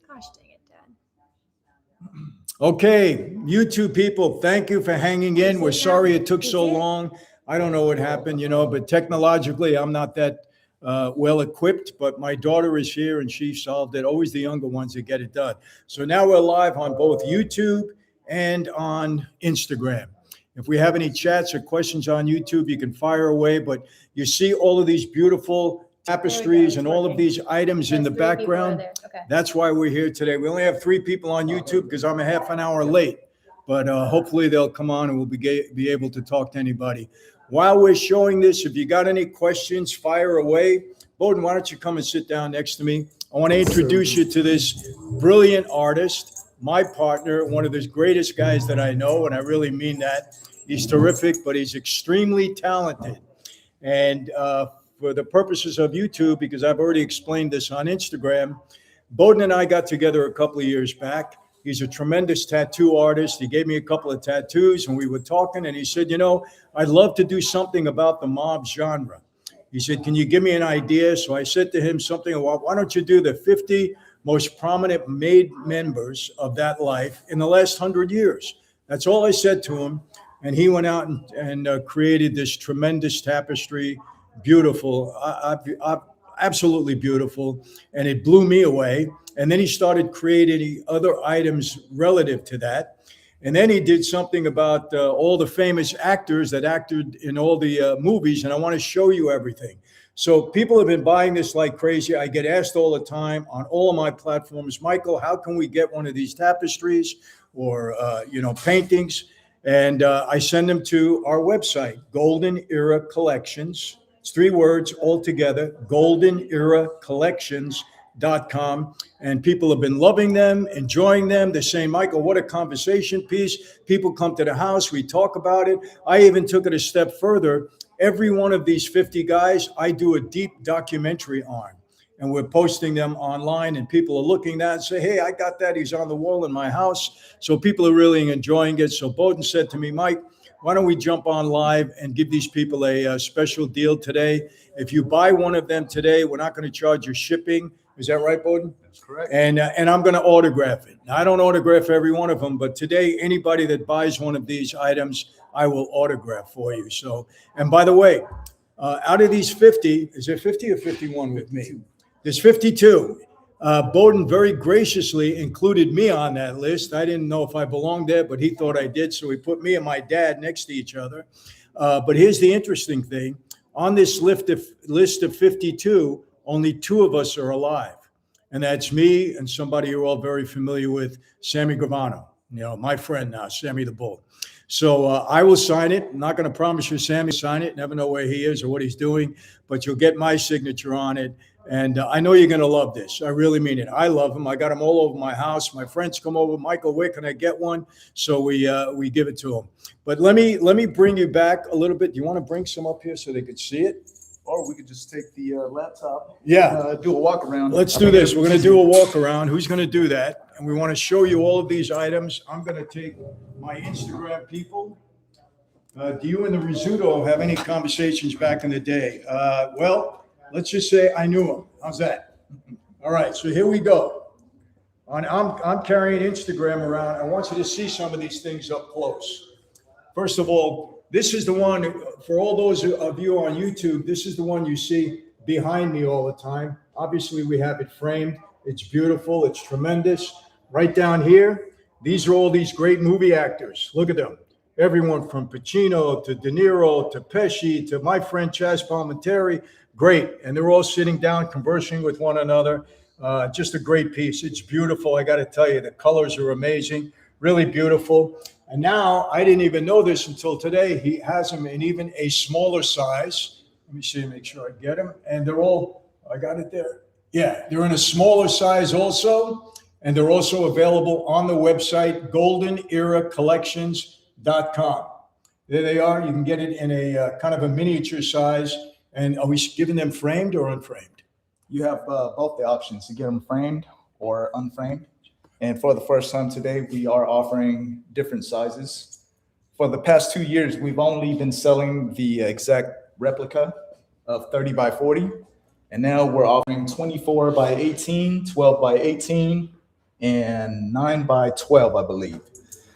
Gosh dang it, Dad. Okay, YouTube people, thank you for hanging in. We're sorry it took so long. I don't know what happened, but technologically, I'm not that well equipped, but my daughter is here and she solved it. Always the younger ones that get it done. So now we're live on both YouTube and on Instagram. If we have any chats or questions on YouTube, you can fire away, but you see all of these beautiful tapestries and all of these items in the background. Okay. That's why we're here today. We only have 3 people on YouTube because I'm a half an hour late, but hopefully they'll come on and we'll be able to talk to anybody. While we're showing this, if you got any questions, fire away. Bowden, why don't you come and sit down next to me? I want to introduce you to this brilliant artist, my partner, one of the greatest guys that I know, and I really mean that. He's terrific, but he's extremely talented. And for the purposes of YouTube, because I've already explained this on Instagram, Bowden and I got together a couple of years back. He's a tremendous tattoo artist. He gave me a couple of tattoos and we were talking and he said, I'd love to do something about the mob genre. He said, can you give me an idea? So I said to him something, well, why don't you do the 50 most prominent made members of that life in the last 100 years? That's all I said to him. And he went out and created this tremendous tapestry. Beautiful, absolutely beautiful. And it blew me away. And then he started creating other items relative to that. And then he did something about all the famous actors that acted in all the movies. And I want to show you everything. So people have been buying this like crazy. I get asked all the time on all of my platforms, Michael, how can we get one of these tapestries or, paintings? And I send them to our website, Golden Era Collections. It's 3 words all together, goldeneracollections.com. And people have been loving them, enjoying them. They're saying, Michael, what a conversation piece. People come to the house. We talk about it. I even took it a step further. Every one of these 50 guys, I do a deep documentary on. And we're posting them online and people are looking at that and say, hey, I got that. He's on the wall in my house. So people are really enjoying it. So Bowden said to me, Mike, why don't we jump on live and give these people a special deal today? If you buy one of them today, we're not going to charge you shipping. Is that right, Bowden? That's correct. And I'm going to autograph it. Now, I don't autograph every one of them, but today, anybody that buys one of these items, I will autograph for you. So, and by the way, out of these 50, is there 50 or 51 with me? There's 52. Bowden very graciously included me on that list. I didn't know if I belonged there, but he thought I did. So he put me and my dad next to each other. But here's the interesting thing. On this list of 52, only 2 of us are alive. And that's me and somebody you're all very familiar with, Sammy Gravano, my friend now, Sammy the Bull. So I will sign it. I'm not going to promise you Sammy sign it. Never know where he is or what he's doing, but you'll get my signature on it. And I know you're going to love this. I really mean it. I love them. I got them all over my house. My friends come over. Michael, where can I get one? So we give it to them. But let me bring you back a little bit. Do you want to bring some up here so they could see it? Or we could just take the laptop. Yeah. Do a walk around. Let's do this. We're going to do a walk around. Who's going to do that? And we want to show you all of these items. I'm going to take my Instagram people. Do you and the Rizzuto have any conversations back in the day? Well, let's just say I knew him. How's that? All right. So here we go. I'm carrying Instagram around. I want you to see some of these things up close. First of all, this is the one, for all those of you on YouTube, this is the one you see behind me all the time. Obviously, we have it framed. It's beautiful. It's tremendous. Right down here, these are all these great movie actors. Look at them. Everyone from Pacino to De Niro to Pesci to my friend Chaz Palminteri. Great. And they're all sitting down conversing with one another. Just a great piece. It's beautiful. I got to tell you, the colors are amazing. Really beautiful. And now, I didn't even know this until today. He has them in even a smaller size. Let me see, make sure I get them. And they're all, I got it there. Yeah, they're in a smaller size also. And they're also available on the website, goldeneracollections.com. There they are. You can get it in a kind of a miniature size. And are we giving them framed or unframed? You have both the options to get them framed or unframed. And for the first time today, we are offering different sizes. For the past 2 years, we've only been selling the exact replica of 30 by 40. And now we're offering 24 by 18, 12 by 18, and 9 by 12, I believe.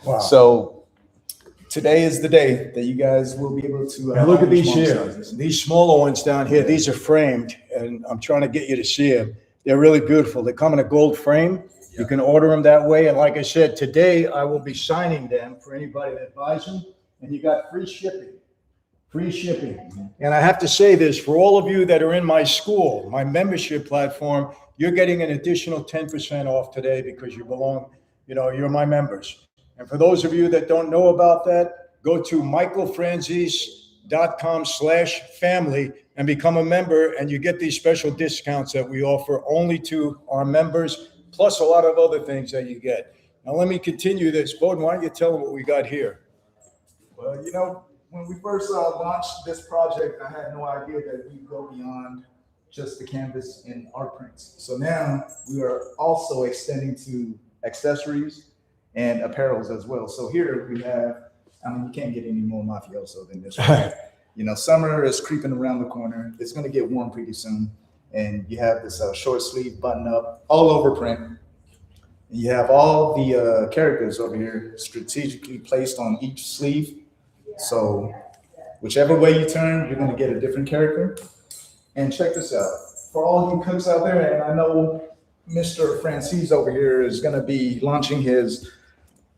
Wow. So today is the day that you guys will be able to. And look at orange these mom here. sizes. These smaller ones down here, these are framed, and I'm trying to get you to see them. They're really beautiful. They come in a gold frame. You can order them that way. And like I said, today I will be signing them for anybody that buys them. And you got free shipping. Free shipping. And I have to say this, for all of you that are in my school, my membership platform, you're getting an additional 10% off today because you belong, you're my members. And for those of you that don't know about that, go to michaelfranzese.com/family and become a member, and you get these special discounts that we offer only to our members, plus a lot of other things that you get. Now, let me continue this. Bowden, why don't you tell them what we got here? Well, when we first launched this project, I had no idea that we'd go beyond just the canvas and art prints. So now we are also extending to accessories and apparels as well. So here we have, you can't get any more mafioso than this. Right? Summer is creeping around the corner. It's going to get warm pretty soon. And you have this short sleeve button up, all over print. And you have all the characters over here strategically placed on each sleeve. So whichever way you turn, you're going to get a different character. And check this out. For all you cooks out there, and I know Mr. Franzese over here is going to be launching his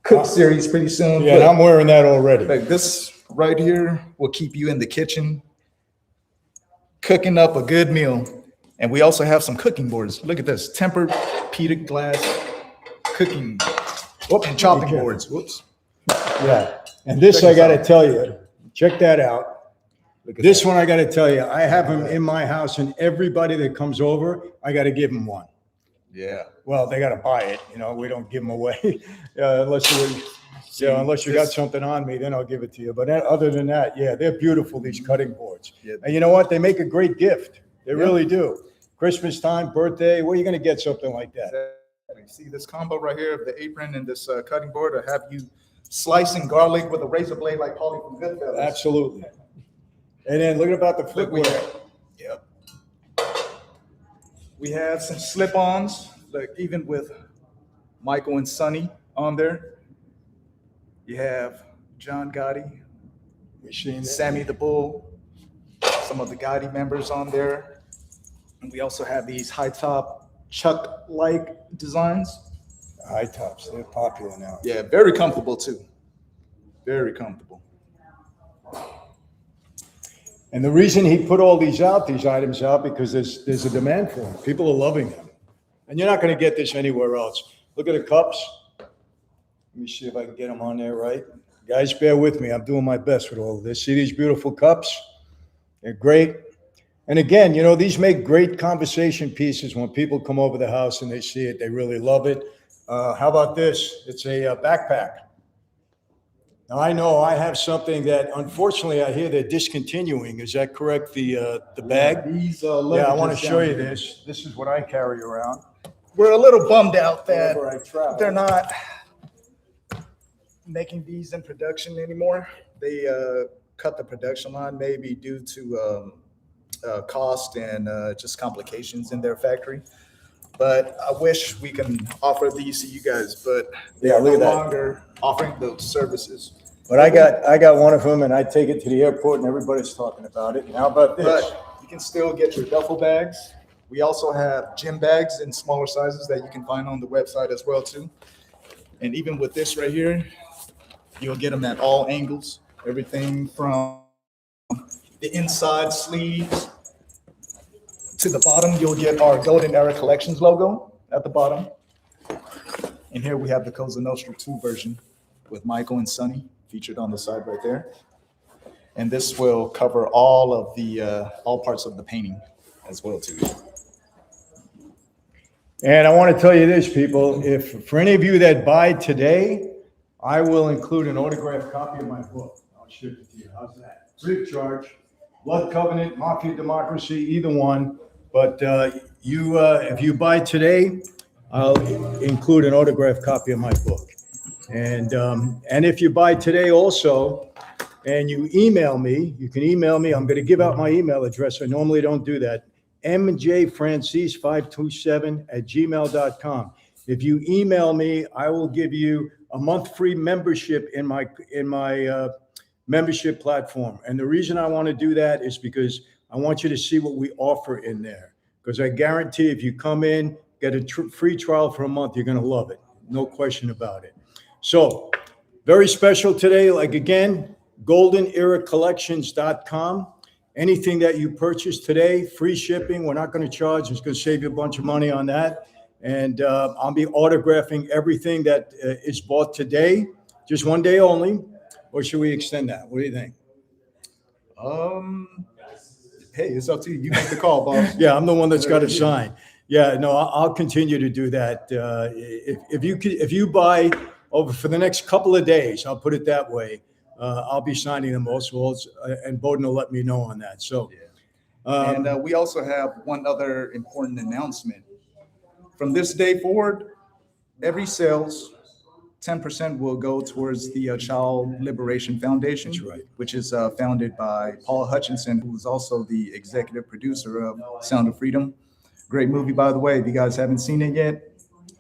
cook series pretty soon. Yeah, and I'm wearing that already. Like this right here will keep you in the kitchen cooking up a good meal. And we also have some cooking boards. Look at this, tempered peated glass cooking and chopping boards. Whoops. Yeah, and this I got to tell you, check that out. This one I got to tell you, I have them in my house, and everybody that comes over, I got to give them one. Yeah. Well, they got to buy it. We don't give them away unless you got something on me, then I'll give it to you. But other than that, yeah, they're beautiful, these cutting boards. Yeah. And you know what? They make a great gift. They really do. Christmas time, birthday, where are you going to get something like that? Exactly. See this combo right here of the apron and this cutting board? I have you slicing garlic with a razor blade like Paulie from Goodfellas. Absolutely. And then look about the footwear. Yep. We have some slip-ons, like even with Michael and Sonny on there. You have John Gotti, Sammy the Bull, some of the Gotti members on there. And we also have these high-top Chuck-like designs. High tops, they're popular now. Yeah, very comfortable too. Very comfortable. And the reason he put all these items out, because there's a demand for them. People are loving them. And you're not going to get this anywhere else. Look at the cups. Let me see if I can get them on there right. Guys, bear with me. I'm doing my best with all of this. See these beautiful cups? They're great. And again, these make great conversation pieces when people come over the house and they see it. They really love it. How about this? It's a backpack. Now, I know I have something that, unfortunately, I hear they're discontinuing. Is that correct? The bag? These Yeah, I want to show you this. This is what I carry around. We're a little bummed out that wherever I travel. they're not making these in production anymore. They cut the production line maybe due to cost and just complications in their factory. But I wish we can offer these to you guys, but they are no longer offering those services. But I got one of them, and I take it to the airport, and everybody's talking about it. And how about this? But you can still get your duffel bags. We also have gym bags in smaller sizes that you can find on the website as well too. And even with this right here, you'll get them at all angles. Everything from the inside sleeves to the bottom, you'll get our Golden Era Collections logo at the bottom. And here we have the Cosa Nostra 2 version with Michael and Sonny featured on the side right there. And this will cover all of the all parts of the painting as well too. And I want to tell you this, people, if for any of you that buy today, I will include an autographed copy of my book. I'll ship it to you. How's that? Free of charge. Blood Covenant, Mafia Democracy, either one. But if you buy today, I'll include an autographed copy of my book. And if you buy today also, and you email me, you can email me. I'm going to give out my email address. I normally don't do that. mjfranzese527@gmail.com. If you email me, I will give you a month free membership in my membership platform. And the reason I want to do that is because I want you to see what we offer in there. Because I guarantee if you come in, get a free trial for a month, you're going to love it. No question about it. So very special today. Like again, goldeneracollections.com. Anything that you purchase today, free shipping. We're not going to charge. It's going to save you a bunch of money on that. And I'll be autographing everything that is bought today, just one day only. Or should we extend that? What do you think? Hey, it's up to you. You make the call, boss. Yeah, I'm the one that's got to sign. Yeah, no, I'll continue to do that. If you buy over for the next couple of days, I'll put it that way. I'll be signing them also, and Bowden will let me know on that. So, And we also have one other important announcement. From this day forward, every sales, 10% will go towards the Child Liberation Foundation. That's right. Which is founded by Paul Hutchinson, who is also the executive producer of Sound of Freedom. Great movie, by the way. If you guys haven't seen it yet,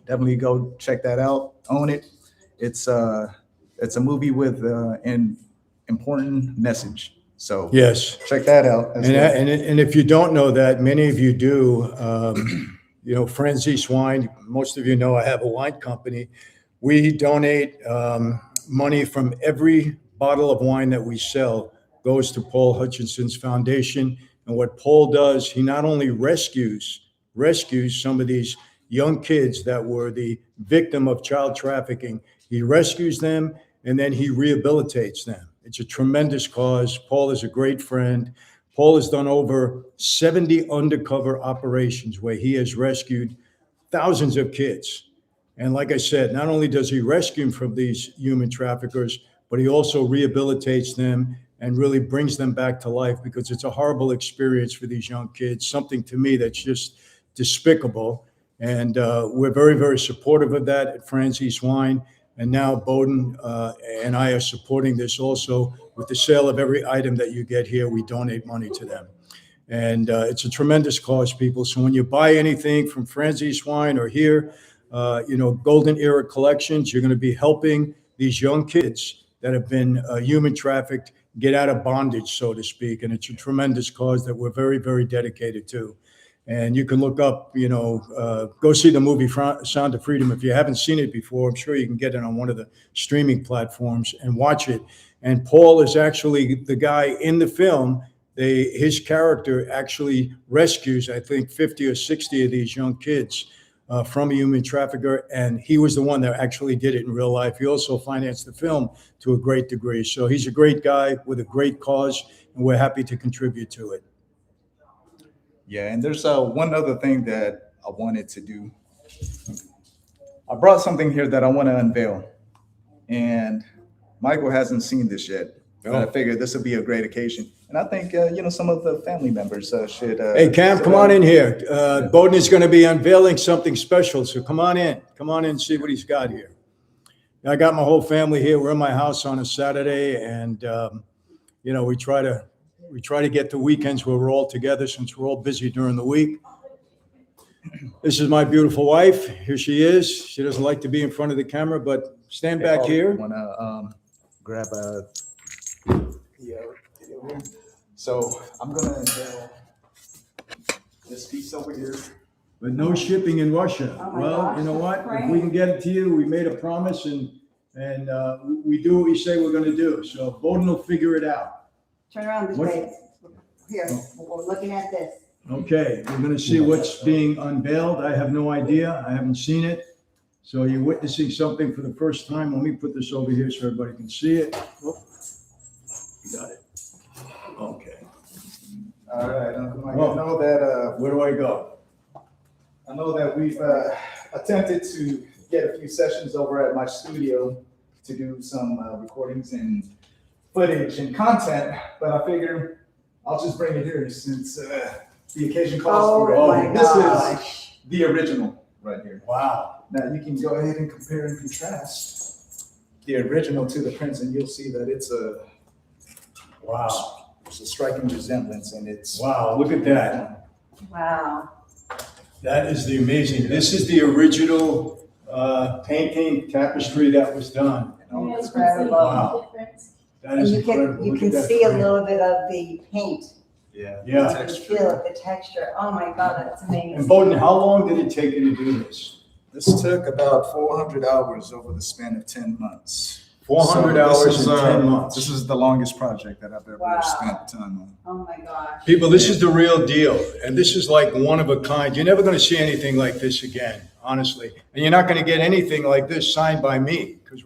definitely go check that out. Own it. It's a movie with an important message. So yes, check that out. And if you don't know that, many of you do. Franzese Wine. Most of you know I have a wine company. We donate money from every bottle of wine that we sell goes to Paul Hutchinson's foundation. And what Paul does, he not only rescues some of these young kids that were the victim of child trafficking, he rescues them and then he rehabilitates them. It's a tremendous cause. Paul is a great friend. Paul has done over 70 undercover operations where he has rescued thousands of kids. And like I said, not only does he rescue them from these human traffickers, but he also rehabilitates them and really brings them back to life, because it's a horrible experience for these young kids, something to me that's just despicable. And we're very, very supportive of that at Franzese Wine. And now Bowden and I are supporting this also with the sale of every item that you get here. We donate money to them. And it's a tremendous cause, people. So when you buy anything from Franzese Wine or here, Golden Era Collections, you're going to be helping these young kids that have been human trafficked get out of bondage, so to speak. And it's a tremendous cause that we're very, very dedicated to. And you can look up, go see the movie Sound of Freedom. If you haven't seen it before, I'm sure you can get it on one of the streaming platforms and watch it. And Paul is actually the guy in the film. His character actually rescues, I think, 50 or 60 of these young kids from a human trafficker. And he was the one that actually did it in real life. He also financed the film to a great degree. So he's a great guy with a great cause, and we're happy to contribute to it. Yeah, and there's one other thing that I wanted to do. I brought something here that I want to unveil, and Michael hasn't seen this yet. But I figured this would be a great occasion, and I think some of the family members should. Hey, Cam, come on in here. Bowden is going to be unveiling something special, so come on in and see what he's got here. I got my whole family here. We're in my house on a Saturday, and we try to get to weekends where we're all together, since we're all busy during the week. This is my beautiful wife. Here she is. She doesn't like to be in front of the camera, but stand back here. I want to grab a video here. So I'm going to unveil this piece over here. But no shipping in Russia. Oh my Well, gosh, you know what? that's If we can get it to you, we made a promise, and we do what we say we're going to do. So Bowden will figure it out. Turn around this What? way. Here, we're looking at this. Okay, we're going to see what's being unveiled. I have no idea. I haven't seen it. So you're witnessing something for the first time. Let me put this over here so everybody can see it. Oh, you got it. Okay. All right. I Well, know that. Where do I go? I know that we've attempted to get a few sessions over at my studio to do some recordings and footage and content, but I figure I'll just bring it here since the occasion calls for it. Oh my This gosh. is the original right here. Wow. Now you can go ahead and compare and contrast the original to the prints, and you'll see that it's a striking resemblance, and it's Wow, look at that. Wow. That is the amazing. This is the original painting tapestry that was done. Incredible. Wow. That And is you incredible. can, you Look can at that see a frame. little bit of the paint. Yeah. Yeah. You can feel it, the texture. Oh my God, that's And amazing. Bowden, how long did it take you to do this? This took about 400 hours over the span of 10 months. 400 So hours this is, in 10 months. This is the longest project that I've ever Wow. spent time on. Oh my gosh. People, this is the real deal. And this is like one of a kind. You're never going to see anything like this again, honestly. And you're not going to get anything like this signed by me because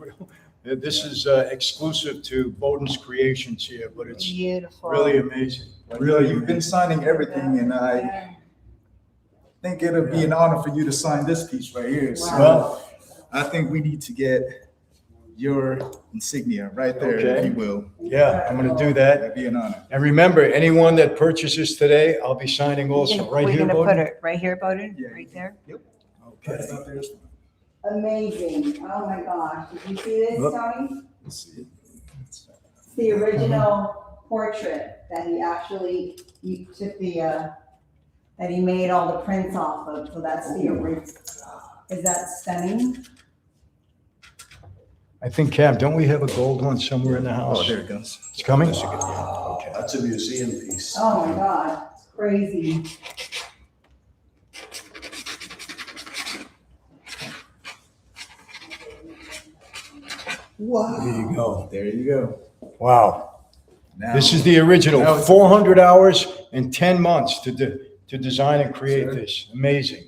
this is exclusive to Bowden's creations here, but it's Beautiful. really amazing. Really, you've been signing everything, and I think it'll be an honor for you to sign this piece right here. So Well, I think we need to get your insignia right there, Okay. if you will. yeah, I'm going to do that. That'd be an honor. And remember, anyone that purchases today, I'll be signing also. Right We're here, gonna put Bowden? it right here, Bowden, Yeah. right there. Okay. That's not theirs. Amazing. Oh my gosh. Did you see this, Look. Tony? Let's see. It's the original portrait that he took that he made all the prints off of. So that's the original. Is that stunning? I think, Cam, don't we have a gold one somewhere in the house? Oh, there it goes. It's coming? Okay, that's a museum piece. Oh my God, it's crazy. Wow. There you go. There you go. Wow. Now, This is the original, Now it's- 400 hours and 10 months to design and create Sure. this. Amazing.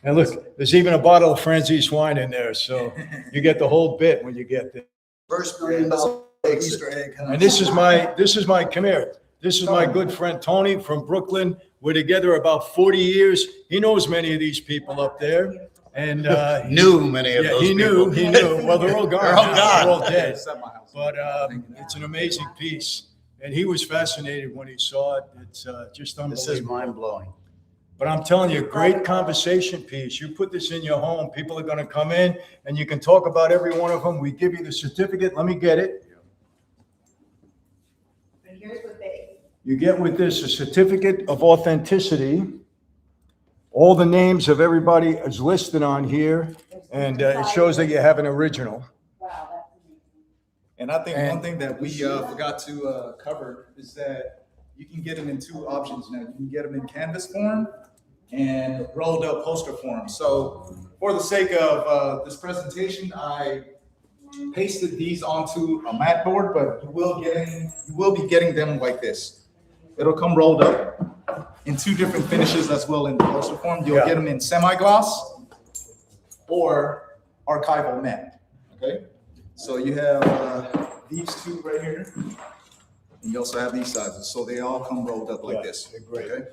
And look, there's even a bottle of Franzese wine in there, so you get the whole bit when you get there. First $1 million Easter egg. Huh? And this is my, come here. This is my good friend Tony from Brooklyn. We're together about 40 years. He knows many of these people up there. And Knew many of yeah, those he knew, people. he knew. Well, they're all gone. They're all now. gone. They're all dead. It's at my house. But it's an amazing piece. And he was fascinated when he saw it. It's just This is unbelievable. mind blowing. But I'm telling you, great conversation piece. You put this in your home, people are going to come in and you can talk about every one of them. We give you the certificate. Let me get it. But here's what they. You get with this a certificate of authenticity. All the names of everybody is listed on here, and it shows that you have an original. Wow, that's amazing. And I think And- one thing that we forgot to cover is that you can get them in two options now. You can get them in canvas form and rolled up poster form. So for the sake of this presentation, I pasted these onto a mat board, but you will be getting them like this. It'll come rolled up in two different finishes as well in the poster form. You'll Yeah. get them in semi-gloss or archival matte, okay? So you have these two right here, and you also have these sizes. So they all come rolled up like Yeah, this. they're great. Okay?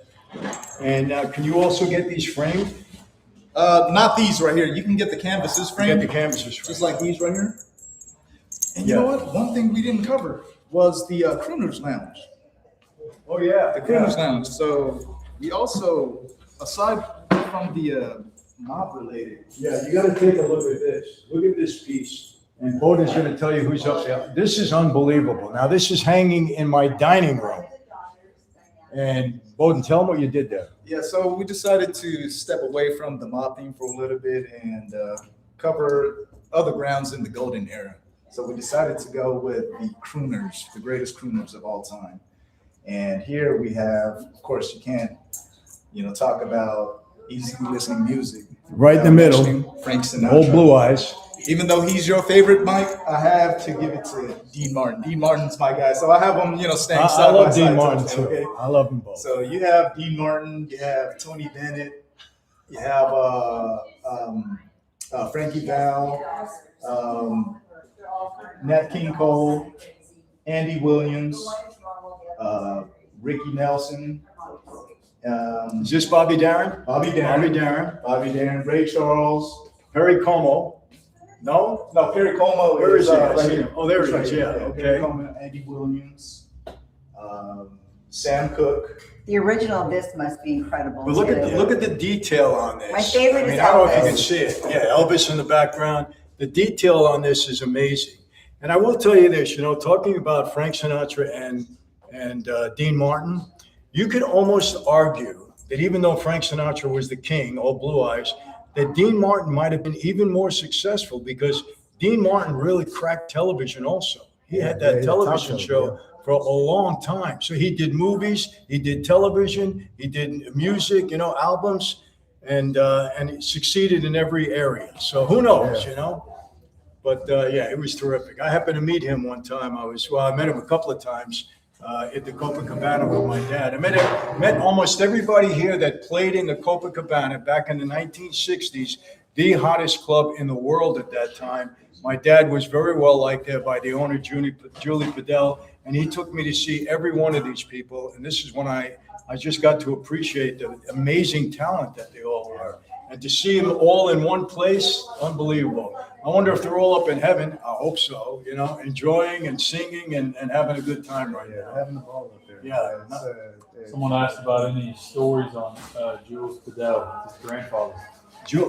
And can you also get these framed? Not these right here. You can get the canvases Get framed, the canvases framed. just like these right here. And you know what? One thing we didn't cover was the Crooner's Lounge. Oh, yeah. The Crooner's Lounge. So we also, aside from the mob related, Yeah, you gotta take a look at this. Look at this piece. And Bowden's gonna tell you who's up there. This is unbelievable. Now, this is hanging in my dining room. And Bowden, tell them what you did there. yeah, so we decided to step away from the mob theme for a little bit and cover other grounds in the golden era. So we decided to go with the crooners, the greatest crooners of all time. And here we have, of course, you can't, talk about easy listening music. Right in the middle. mentioning Frank Sinatra. Old Blue Eyes. Even though he's your favorite, Mike, I have to give it to Dean Martin. Dean Martin's my guy, so I have him, staying I side by love side. Dean Martin okay? too. I love them both. So you have Dean Martin, you have Tony Bennett, you have Frankie Val, Nat King Cole, Andy Williams, Ricky Nelson, Is this Bobby Darin? Bobby Darin, Ray Charles. Perry Como? No? No, Perry Como. Where is he? right here. Oh, there he Right is, here. yeah, okay. Perry Como, Andy Williams, Sam Cooke. The original of this must be incredible. But look too. at the detail on this. My favorite is I don't know if you can Elvis. see it. Yeah, Elvis in the background. The detail on this is amazing. And I will tell you this, talking about Frank Sinatra and Dean Martin, you could almost argue that even though Frank Sinatra was the king, Old Blue Eyes, that Dean Martin might have been even more successful because Dean Martin really cracked television also. He had Yeah, that he's a talk television show, show for a long time. So he did movies, he did television, he did music, albums, and he succeeded in every area. So who knows, But yeah, it was terrific. I happened to meet him one time. I met him a couple of times at the Copacabana with my dad. I met almost everybody here that played in the Copacabana back in the 1960s, the hottest club in the world at that time. My dad was very well liked there by the owner, Julie Padell, and he took me to see every one of these people. And this is when I just got to appreciate the amazing talent that they all were. And to see them all in one place, unbelievable. I wonder if they're all up in heaven. I hope so, enjoying and singing and having a good time right now. Having a ball up there. Yeah. Someone asked about any stories on Jules Padell, his grandfather.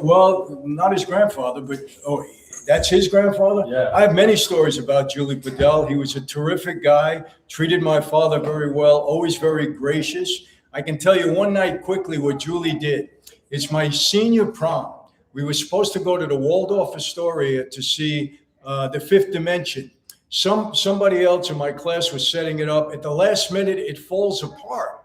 Well, not his grandfather, but that's his grandfather? Yeah. I have many stories about Julie Padell. He was a terrific guy, treated my father very well, always very gracious. I can tell you one night quickly what Julie did. It's my senior prom. We were supposed to go to the Waldorf Astoria to see The Fifth Dimension. Somebody else in my class was setting it up. At the last minute, it falls apart.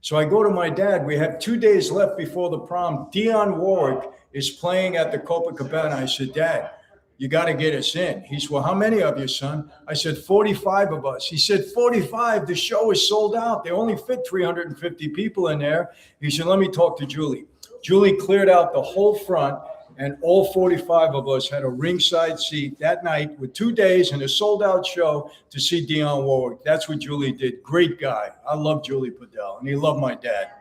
So I go to my dad. We have 2 days left before the prom. Dionne Warwick is playing at the Copacabana. I said, Dad, you got to get us in. He said, well, how many of you, son? I said, 45 of us. He said, 45? The show is sold out. They only fit 350 people in there. He said, let me talk to Julie. Julie cleared out the whole front, and all 45 of us had a ringside seat that night with 2 days and a sold-out show to see Dionne Warwick. That's what Julie did. Great guy. I love Julie Padell, and he loved my dad.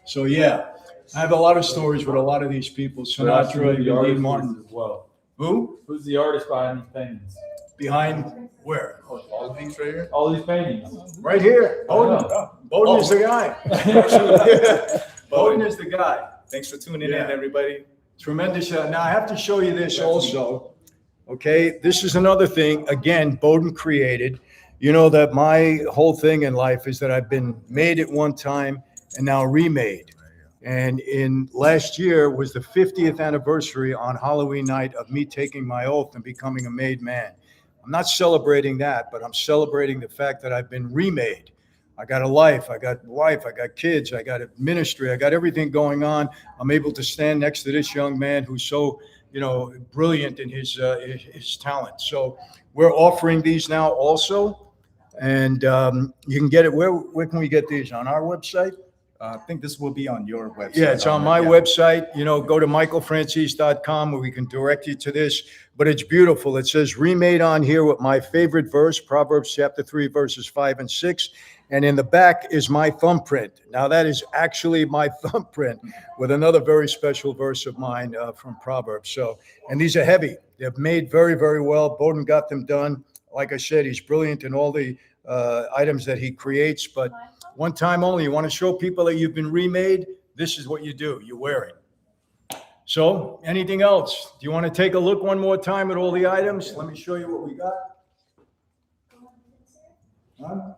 So, yeah, I have a lot of stories with a lot of these people. Sinatra, Dean Martin. As well. Who? Who's the artist behind these paintings? Behind where? All of these right here? All these paintings. Right here. Bowden. Bowden is the guy. Bowden is the guy. Thanks for tuning Yeah. in, everybody. Tremendous. Now, I have to show you this also. Okay, this is another thing. Again, Bowden created. You know that my whole thing in life is that I've been made at one time and now remade. And in last year was the 50th anniversary on Halloween night of me taking my oath and becoming a made man. I'm not celebrating that, but I'm celebrating the fact that I've been remade. I got a life, I got wife, I got kids, I got a ministry, I got everything going on. I'm able to stand next to this young man who's so, brilliant in his talent. So we're offering these now also, and you can get it. Where can we get these? On our website? I think this will be on your website. Yeah, it's on my website. Go to michaelfranzese.com where we can direct you to this. But it's beautiful. It says remade on here with my favorite verse, Proverbs chapter 3, verses 5 and 6. And in the back is my thumbprint. Now, that is actually my thumbprint with another very special verse of mine from Proverbs. So, and these are heavy. They're made very, very well. Bowden got them done. Like I said, he's brilliant in all the items that he creates. But one time only, you want to show people that you've been remade, this is what you do. You wear it. So, anything else? Do you want to take a look one more time at all the items? Let me show you what we got. Huh?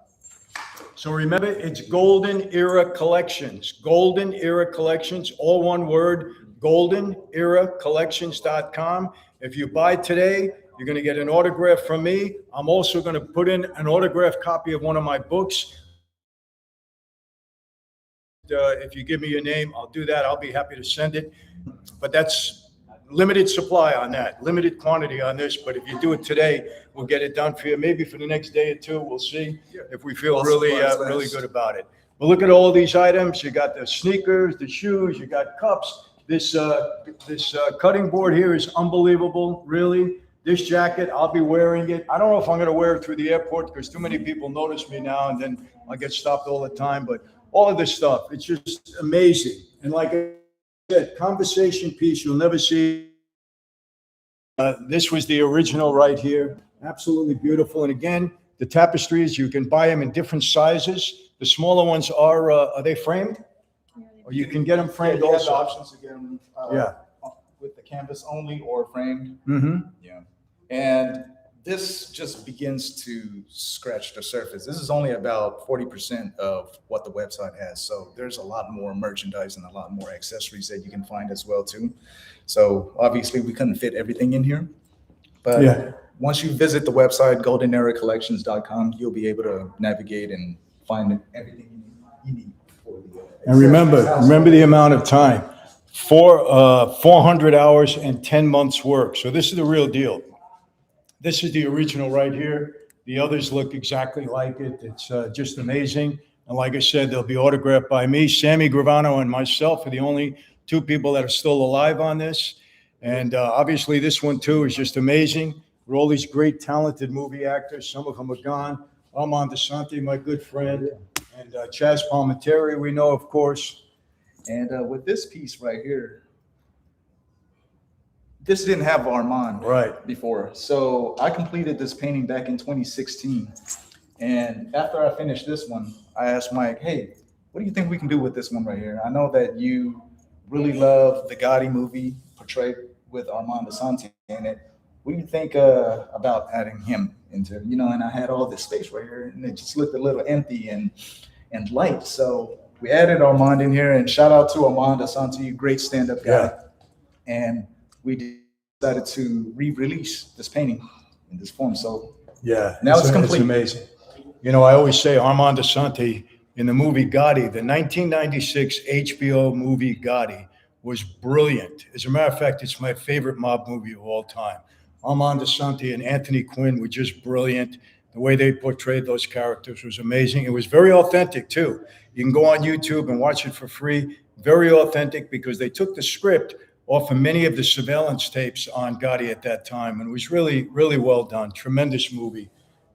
So remember, it's Golden Era Collections. Golden Era Collections, all one word, goldeneracollections.com. If you buy today, you're going to get an autograph from me. I'm also going to put in an autographed copy of one of my books. If you give me your name, I'll do that. I'll be happy to send it. But that's limited supply on that, limited quantity on this. But if you do it today, we'll get it done for you. Maybe for the next day or two, we'll see if we feel really good about it. But look at all these items. You got the sneakers, the shoes, you got cups. This cutting board here is unbelievable, really. This jacket, I'll be wearing it. I don't know if I'm going to wear it through the airport because too many people notice me now and then I get stopped all the time. But all of this stuff, it's just amazing. And like I said, conversation piece you'll never see. This was the original right here. Absolutely beautiful. And again, the tapestries, you can buy them in different sizes. The smaller ones are they framed? Or you can get them framed You have also. the options to get them Yeah. with the canvas only or framed. Mm-hmm. Yeah. And this just begins to scratch the surface. This is only about 40% of what the website has. So there's a lot more merchandise and a lot more accessories that you can find as well too. So obviously we couldn't fit everything in here, but Yeah. once you visit the website, goldeneracollections.com, you'll be able to navigate and find everything you need for the And remember the amount of time, 400 hours and 10 months work. So this is the real deal. This is the original right here. The others look exactly like it. It's just amazing. And like I said, they'll be autographed by me. Sammy Gravano and myself are the only two people that are still alive on this. And obviously this one too is just amazing. With all these great talented movie actors, some of them are gone. Armand DeSanti, my good friend, and Chaz Palminteri, we know, of course. And with this piece right here, this didn't have Armand Right. before. So I completed this painting back in 2016. And after I finished this one, I asked Mike, hey, what do you think we can do with this one right here? I know that you really love the Gotti movie portrayed with Armand DeSanti in it. What do you think about adding him into, and I had all this space right here and it just looked a little empty and light. So we added Armand in here, and shout out to Armand DeSanti, great stand-up guy. Yeah. And we decided to re-release this painting in this form. So Yeah, now it's complete. It's amazing. I always say Armand DeSanti in the movie Gotti, the 1996 HBO movie Gotti, was brilliant. As a matter of fact, it's my favorite mob movie of all time. Armand DeSanti and Anthony Quinn were just brilliant. The way they portrayed those characters was amazing. It was very authentic too. You can go on YouTube and watch it for free. Very authentic, because they took the script off of many of the surveillance tapes on Gotti at that time. And it was really, really well done. Tremendous movie.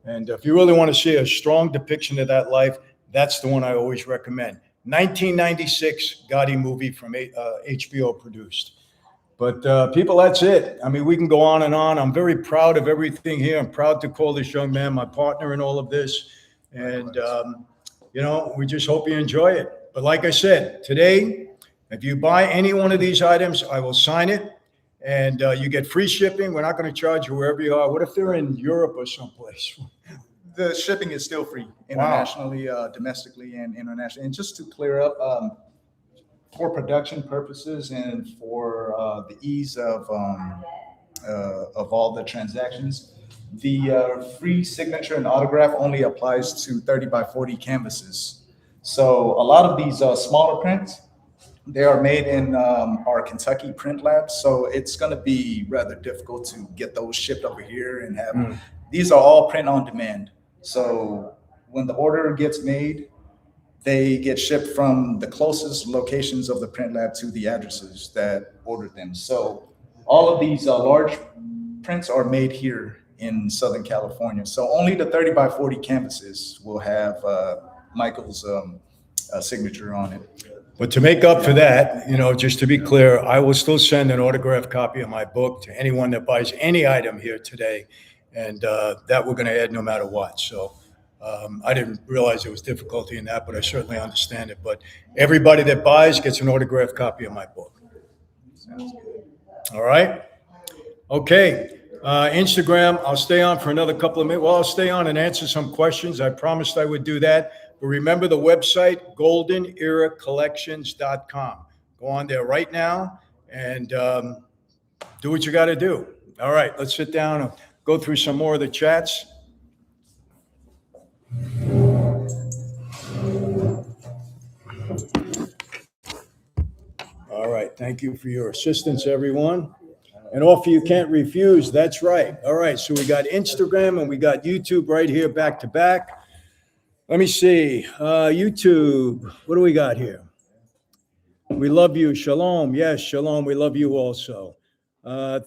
And if you really want to see a strong depiction of that life, that's the one I always recommend. 1996 Gotti movie from HBO produced. But people, that's it. I mean, we can go on and on. I'm very proud of everything here. I'm proud to call this young man my partner in all of this. And, we just hope you enjoy it. But like I said, today, if you buy any one of these items, I will sign it. And you get free shipping. We're not going to charge you wherever you are. What if they're in Europe or someplace? The shipping is still free internationally, domestically, and internationally. And just to clear up, for production purposes and for the ease of all the transactions, the free signature and autograph only applies to 30 by 40 canvases. So a lot of these smaller prints, they are made in our Kentucky print lab. So it's going to be rather difficult to get those shipped over here and have. These are all print on demand. So when the order gets made, they get shipped from the closest locations of the print lab to the addresses that ordered them. So all of these large prints are made here in Southern California. So only the 30 by 40 canvases will have Michael's signature on it. But to make up for that, just to be clear, I will still send an autographed copy of my book to anyone that buys any item here today. And that we're going to add no matter what. So I didn't realize there was difficulty in that, but I certainly understand it. But everybody that buys gets an autographed copy of my book. Sounds good. All right. Okay. Instagram, I'll stay on for another couple of minutes. Well, I'll stay on and answer some questions. I promised I would do that. But remember the website, goldeneracollections.com. Go on there right now and do what you got to do. All right. Let's sit down and go through some more of the chats. All right. Thank you for your assistance, everyone. An offer you can't refuse. That's right. All right. So we got Instagram and we got YouTube right here back to back. Let me see. YouTube. What do we got here? We love you. Shalom. Yes, shalom. We love you also.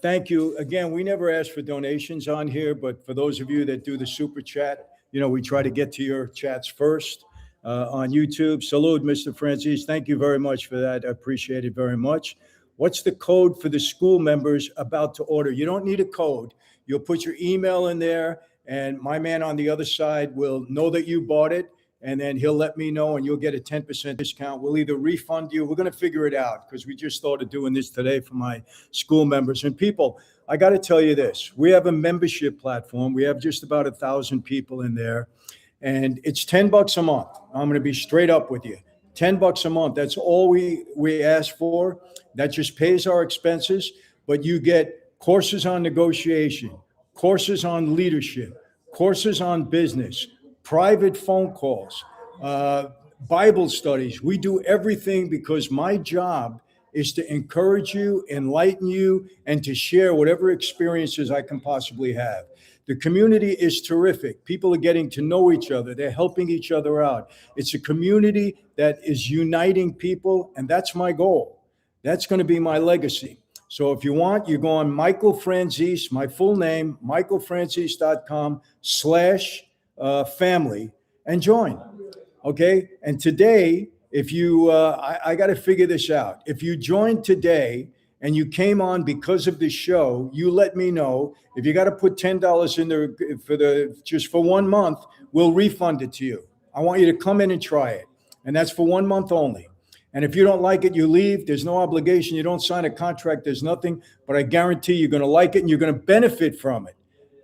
Thank you. Again, we never ask for donations on here, but for those of you that do the super chat, we try to get to your chats first on YouTube. Salute, Mr. Franzese. Thank you very much for that. I appreciate it very much. What's the code for the school members about to order? You don't need a code. You'll put your email in there, and my man on the other side will know that you bought it, and then he'll let me know, and you'll get a 10% discount. We'll either refund you. We're going to figure it out because we just started doing this today for my school members. And people, I got to tell you this. We have a membership platform. We have just about 1,000 people in there, and it's $10 a month. I'm going to be straight up with you. $10 a month. That's all we ask for. That just pays our expenses, but you get courses on negotiation, courses on leadership, courses on business, private phone calls, Bible studies. We do everything because my job is to encourage you, enlighten you, and to share whatever experiences I can possibly have. The community is terrific. People are getting to know each other. They're helping each other out. It's a community that is uniting people, and that's my goal. That's going to be my legacy. So if you want, you go on Michael Franzese, my full name, michaelfranzese.com/family, and join. Okay. And today, if you, I got to figure this out. If you joined today and you came on because of the show, you let me know. If you got to put $10 in there just for 1 month, we'll refund it to you. I want you to come in and try it. And that's for 1 month only. And if you don't like it, you leave. There's no obligation. You don't sign a contract. There's nothing, but I guarantee you're going to like it and you're going to benefit from it.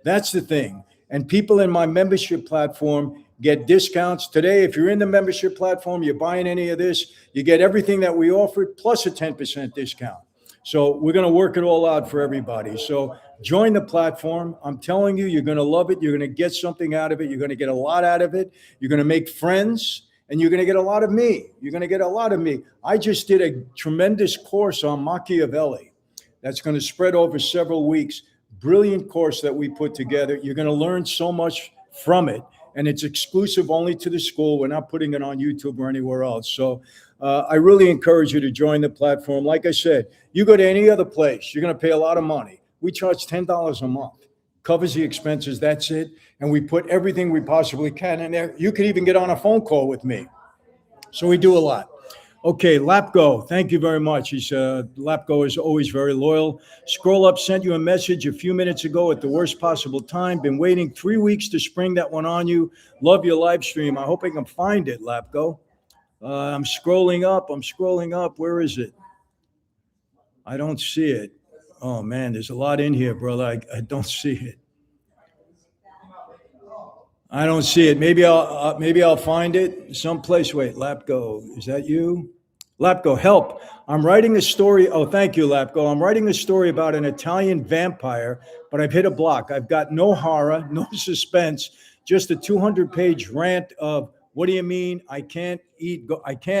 That's the thing. And people in my membership platform get discounts. Today, if you're in the membership platform, you're buying any of this, you get everything that we offered plus a 10% discount. So we're going to work it all out for everybody. So join the platform. I'm telling you, you're going to love it. You're going to get something out of it. You're going to get a lot out of it. You're going to make friends, and you're going to get a lot of me. You're going to get a lot of me. I just did a tremendous course on Machiavelli that's going to spread over several weeks. Brilliant course that we put together. You're going to learn so much from it. And it's exclusive only to the school. We're not putting it on YouTube or anywhere else. So I really encourage you to join the platform. Like I said, you go to any other place, you're going to pay a lot of money. We charge $10 a month. Covers the expenses, that's it. And we put everything we possibly can in there. You could even get on a phone call with me. So we do a lot. Okay, Lapgo, thank you very much. Lapgo is always very loyal. Scroll Up sent you a message a few minutes ago at the worst possible time. Been waiting 3 weeks to spring that one on you. Love your live stream. I hope I can find it, Lapgo. I'm scrolling up. Where is it? I don't see it. Oh, man, there's a lot in here, brother. I don't see it. I don't see it. Maybe I'll find it someplace. Wait, Lapgo, is that you? Lapgo, help. I'm writing a story. Oh, thank you, Lapgo. I'm writing a story about an Italian vampire, but I've hit a block. I've got no horror, no suspense, just a 200-page rant of, what do you mean I can't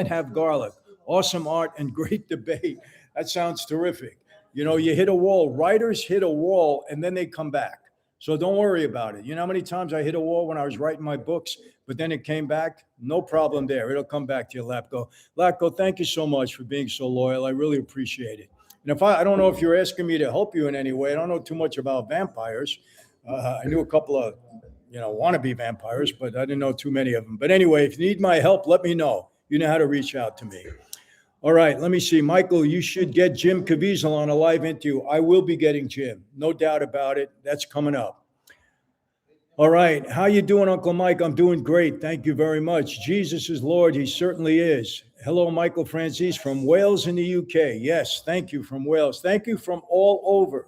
have garlic? Awesome art and great debate. That sounds terrific. You know, you hit a wall. Writers hit a wall and then they come back. So don't worry about it. You know how many times I hit a wall when I was writing my books, but then it came back? No problem there. It'll come back to you, Lapgo. Lapgo, thank you so much for being so loyal. I really appreciate it. And if I don't know if you're asking me to help you in any way. I don't know too much about vampires. I knew a couple of, wannabe vampires, but I didn't know too many of them. But anyway, if you need my help, let me know. You know how to reach out to me. All right, let me see. Michael, you should get Jim Caviezel on a live interview. I will be getting Jim, no doubt about it. That's coming up. All right, how you doing, Uncle Mike? I'm doing great. Thank you very much. Jesus is Lord. He certainly is. Hello, Michael Franzese from Wales in the UK. Yes, thank you from Wales. Thank you from all over.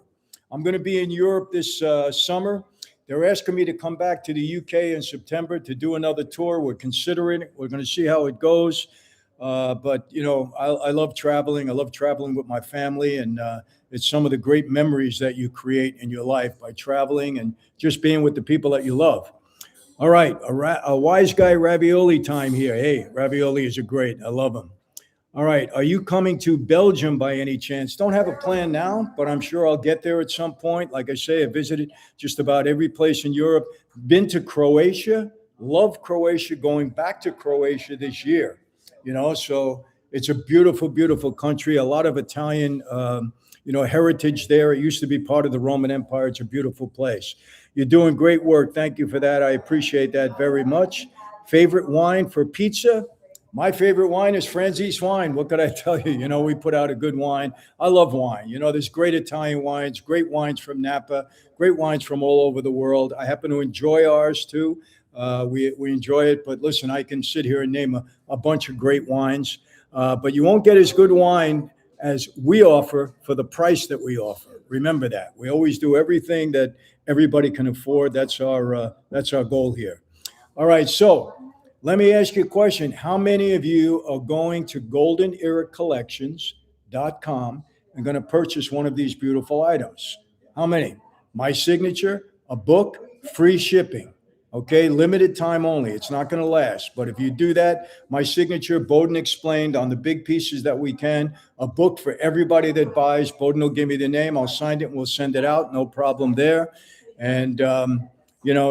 I'm going to be in Europe this summer. They're asking me to come back to the UK in September to do another tour. We're considering it. We're going to see how it goes. But, I love traveling. I love traveling with my family. And it's some of the great memories that you create in your life by traveling and just being with the people that you love. All right. A wise guy ravioli time here. Hey, ravioli is great. I love them. All right. Are you coming to Belgium by any chance? Don't have a plan now, but I'm sure I'll get there at some point. Like I say, I visited just about every place in Europe. Been to Croatia. Love Croatia. Going back to Croatia this year. So it's a beautiful, beautiful country. A lot of Italian, heritage there. It used to be part of the Roman Empire. It's a beautiful place. You're doing great work. Thank you for that. I appreciate that very much. Favorite wine for pizza? My favorite wine is Franzese wine. What could I tell you? We put out a good wine. I love wine. There's great Italian wines, great wines from Napa, great wines from all over the world. I happen to enjoy ours too. We enjoy it, but listen, I can sit here and name a bunch of great wines, but you won't get as good wine as we offer for the price that we offer. Remember that. We always do everything that everybody can afford. That's our goal here. All right, so let me ask you a question. How many of you are going to goldeneracollections.com and going to purchase one of these beautiful items? How many? My signature, a book, free shipping. Okay, limited time only. It's not going to last. But if you do that, my signature, Bowden Explained, on the big pieces that we can, a book for everybody that buys. Bowden will give me the name. I'll sign it and we'll send it out. No problem there. And,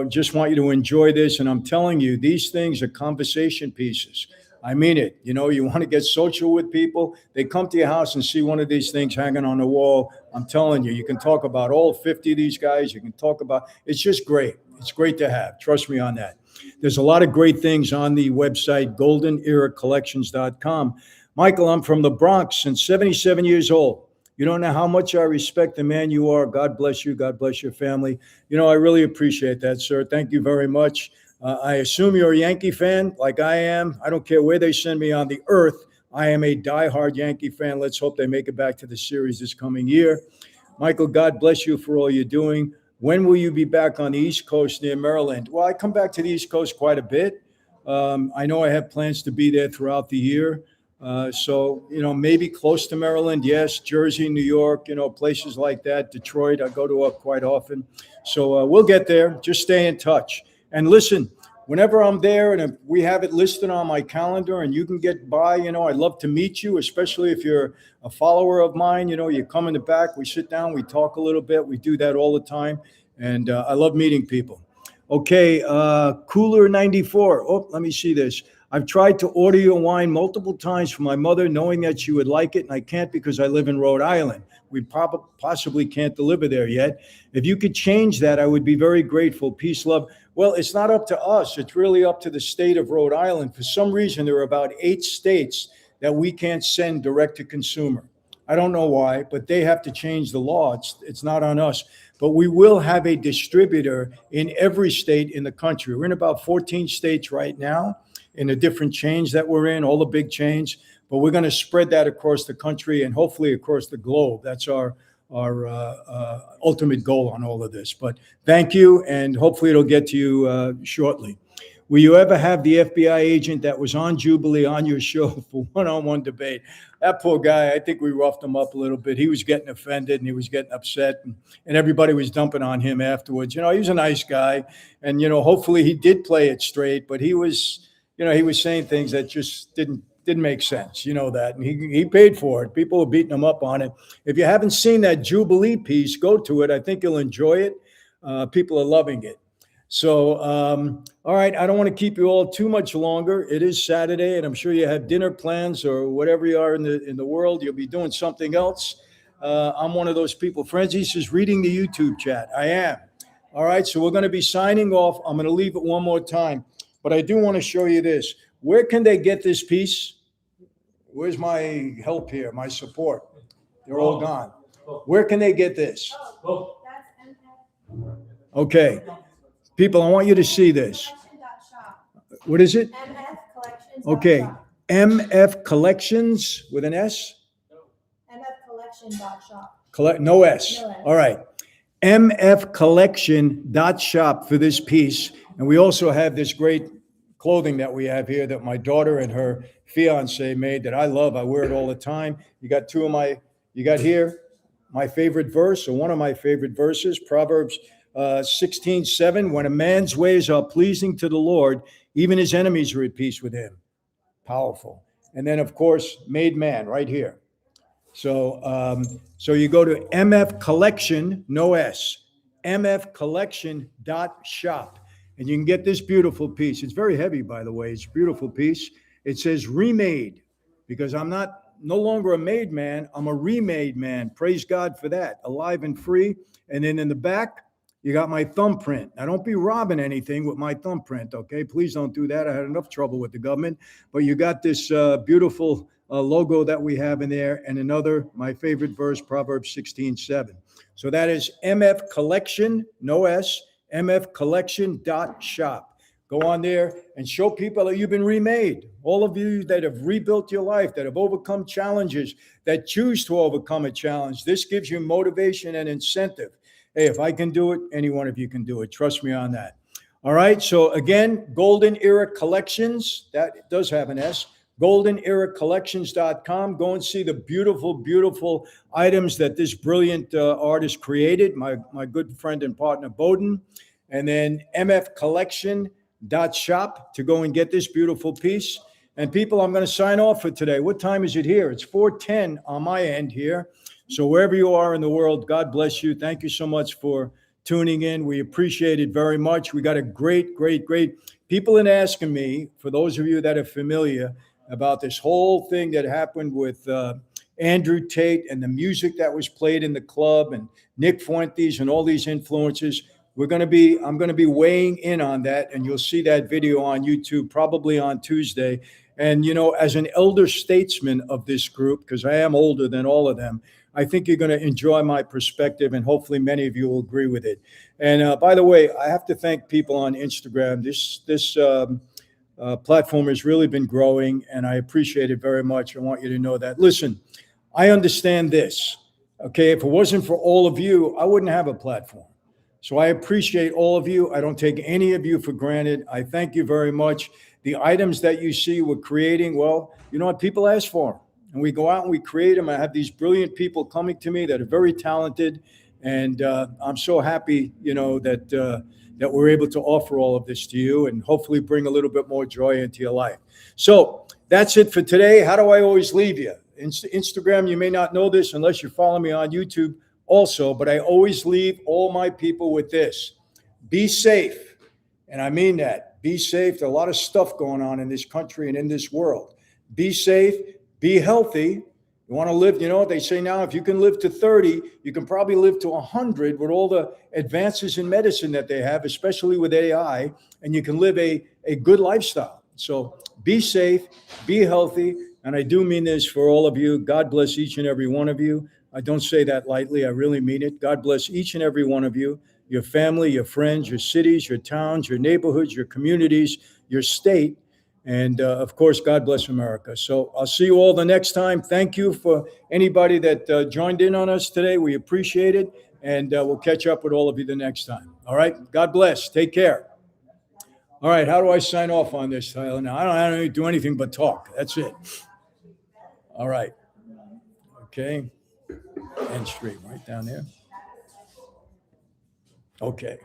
just want you to enjoy this. And I'm telling you, these things are conversation pieces. I mean it. You want to get social with people. They come to your house and see one of these things hanging on the wall. I'm telling you, you can talk about all 50 of these guys. You can talk about, it's just great. It's great to have. Trust me on that. There's a lot of great things on the website, goldeneracollections.com. Michael, I'm from the Bronx and 77 years old. You don't know how much I respect the man you are. God bless you. God bless your family. I really appreciate that, sir. Thank you very much. I assume you're a Yankee fan like I am. I don't care where they send me on the earth. I am a diehard Yankee fan. Let's hope they make it back to the series this coming year. Michael, God bless you for all you're doing. When will you be back on the East Coast near Maryland? Well, I come back to the East Coast quite a bit. I know I have plans to be there throughout the year. So, maybe close to Maryland. Yes. Jersey, New York, places like that. Detroit, I go to quite often. So we'll get there. Just stay in touch. And listen, whenever I'm there and if we have it listed on my calendar and you can get by, I'd love to meet you, especially if you're a follower of mine. You come in the back, we sit down, we talk a little bit. We do that all the time. And I love meeting people. Okay, Cooler 94. Oh, let me see this. I've tried to order your wine multiple times for my mother, knowing that she would like it, and I can't because I live in Rhode Island. We possibly can't deliver there yet. If you could change that, I would be very grateful. Peace, love. Well, it's not up to us. It's really up to the state of Rhode Island. For some reason, there are about 8 states that we can't send direct to consumer. I don't know why, but they have to change the law. It's not on us. But we will have a distributor in every state in the country. We're in about 14 states right now in the different chains that we're in, all the big chains. But we're going to spread that across the country and hopefully across the globe. That's our ultimate goal on all of this. But thank you, and hopefully it'll get to you shortly. Will you ever have the FBI agent that was on Jubilee on your show for one-on-one debate? That poor guy, I think we roughed him up a little bit. He was getting offended and he was getting upset, and everybody was dumping on him afterwards. He was a nice guy, and hopefully he did play it straight, but he was saying things that just didn't make sense, that, and he paid for it. People were beating him up on it. If you haven't seen that Jubilee piece, go to it. I think you'll enjoy it. People are loving it. So, all right, I don't want to keep you all too much longer. It is Saturday, and I'm sure you have dinner plans or whatever you are in the world. You'll be doing something else. I'm one of those people. Franzese is reading the YouTube chat. I am. All right, so we're going to be signing off. I'm going to leave it one more time, but I do want to show you this. Where can they get this piece? Where's my help here, my support? They're all gone. Where can they get this? Okay. People, I want you to see this. What is it? MF Collections. Okay. MF Collections with an S? MFcollection.shop. No S. No S. All right. MFcollection.shop for this piece. And we also have this great clothing that we have here that my daughter and her fiance made that I love. I wear it all the time. You got here my favorite verse, or one of my favorite verses, Proverbs 16:7. When a man's ways are pleasing to the Lord, even his enemies are at peace with him. Powerful. And then, of course, made man right here. So you go to MF Collection, no S, MFcollection.shop. And you can get this beautiful piece. It's very heavy, by the way. It's a beautiful piece. It says remade, because I'm no longer a made man. I'm a remade man. Praise God for that. Alive and free. And then in the back, you got my thumbprint. Now, don't be robbing anything with my thumbprint, okay? Please don't do that. I had enough trouble with the government. But you got this beautiful logo that we have in there, and another, my favorite verse, Proverbs 16:7. So that is MF Collection, no S, MFcollection.shop. Go on there and show people that you've been remade. All of you that have rebuilt your life, that have overcome challenges, that choose to overcome a challenge. This gives you motivation and incentive. Hey, if I can do it, any one of you can do it. Trust me on that. All right. So again, Golden Era Collections, that does have an S, goldeneracollections.com. Go and see the beautiful, beautiful items that this brilliant artist created, my good friend and partner, Bowden. And then mfcollection.shop to go and get this beautiful piece. And people, I'm going to sign off for today. What time is it here? It's 4:10 on my end here. So wherever you are in the world, God bless you. Thank you so much for tuning in. We appreciate it very much. We got a great people in asking me, for those of you that are familiar, about this whole thing that happened with Andrew Tate and the music that was played in the club and Nick Fuentes and all these influencers. I'm going to be weighing in on that, and you'll see that video on YouTube probably on Tuesday. And, you know, as an elder statesman of this group, because I am older than all of them, I think you're going to enjoy my perspective, and hopefully many of you will agree with it. And by the way, I have to thank people on Instagram. This platform has really been growing, and I appreciate it very much. I want you to know that. Listen, I understand this. Okay, if it wasn't for all of you, I wouldn't have a platform. So I appreciate all of you. I don't take any of you for granted. I thank you very much. The items that you see we're creating, well, you know what? People ask for them. And we go out and we create them. I have these brilliant people coming to me that are very talented. And I'm so happy, you know, that we're able to offer all of this to you and hopefully bring a little bit more joy into your life. So that's it for today. How do I always leave you? Instagram, you may not know this unless you follow me on YouTube also, but I always leave all my people with this. Be safe. And I mean that. Be safe. There's a lot of stuff going on in this country and in this world. Be safe. Be healthy. You want to live, you know what they say now, if you can live to 30, you can probably live to 100 with all the advances in medicine that they have, especially with AI, and you can live a good lifestyle. So be safe, be healthy, and I do mean this for all of you. God bless each and every one of you. I don't say that lightly. I really mean it. God bless each and every one of you, your family, your friends, your cities, your towns, your neighborhoods, your communities, your state. And of course, God bless America. So I'll see you all the next time. Thank you for anybody that joined in on us today. We appreciate it. And we'll catch up with all of you the next time. All right. God bless. Take care. All right. How do I sign off on this, Tyler? Now, I don't do anything but talk. That's it. All right. Okay. End stream right down there. Okay.